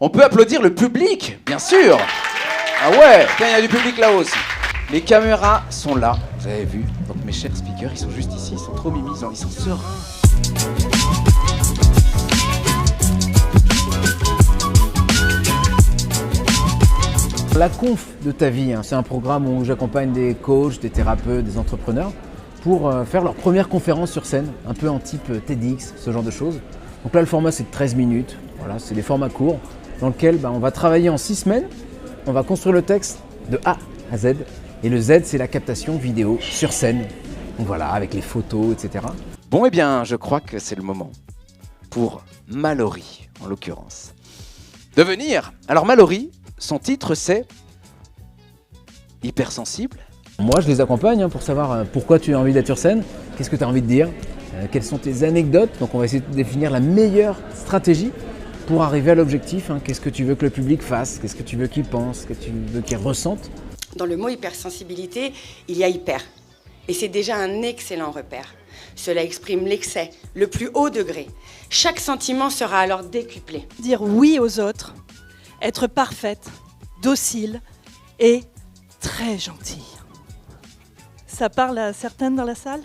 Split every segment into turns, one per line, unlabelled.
On peut applaudir le public, bien sûr. Ah ouais, tiens, il y a du public là-haut aussi. Les caméras sont là, vous avez vu. Donc mes chers speakers, ils sont juste ici, ils sont trop mimis, ils sont sereins.
La conf de ta vie, c'est un programme où j'accompagne des coachs, des thérapeutes, des entrepreneurs pour faire leur première conférence sur scène, un peu en type TEDx, ce genre de choses. Donc là, le format, c'est de 13 minutes. Voilà, c'est des formats courts dans lesquels on va travailler en 6 semaines. On va construire le texte de A à Z. Et le Z, c'est la captation vidéo sur scène. Donc voilà, avec les photos, etc.
Bon, eh bien, je crois que c'est le moment pour Mallory, en l'occurrence, de venir. Alors Mallory, son titre, c'est Hypersensible.
Moi, je les accompagne pour savoir pourquoi tu as envie d'être sur scène, qu'est-ce que tu as envie de dire, quelles sont tes anecdotes. Donc on va essayer de définir la meilleure stratégie pour arriver à l'objectif. Qu'est-ce que tu veux que le public fasse, qu'est-ce que tu veux qu'il pense, qu'est-ce que tu veux qu'il ressente.
Dans le mot hypersensibilité, il y a hyper. Et c'est déjà un excellent repère. Cela exprime l'excès, le plus haut degré. Chaque sentiment sera alors décuplé.
Dire oui aux autres, être parfaite, docile et très gentille. Ça parle à certaines dans la salle ?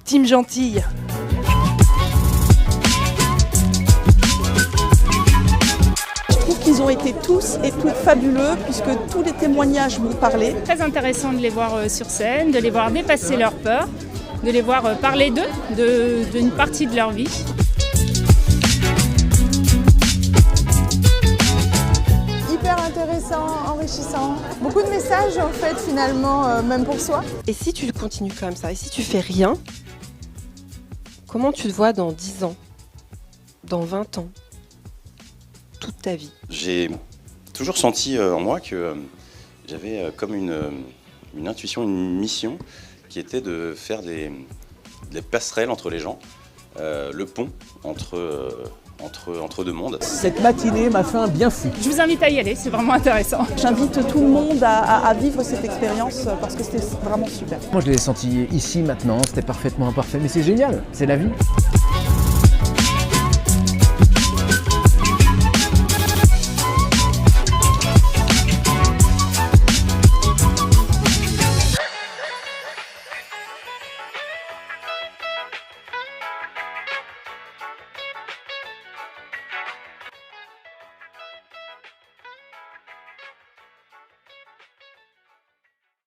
Team gentille.
Je trouve qu'ils ont été tous et toutes fabuleux puisque tous les témoignages m'ont parlé.
Très intéressant de les voir sur scène, de les voir dépasser leurs peurs, de les voir parler d'eux, d'une partie de leur vie.
Hyper intéressant, enrichissant. Beaucoup de messages en fait finalement, même pour soi.
Et si tu continues comme ça, et si tu fais rien, comment tu te vois dans 10 ans, dans 20 ans, toute ta vie?
J'ai toujours senti en moi que j'avais comme une intuition, une mission qui était de faire des passerelles entre les gens, le pont entre deux mondes.
Cette matinée m'a fait un bien fou.
Je vous invite à y aller, c'est vraiment intéressant.
J'invite tout le monde à vivre cette expérience parce que c'était vraiment super.
Moi, je l'ai senti ici, maintenant, c'était parfaitement imparfait, mais c'est génial, c'est la vie.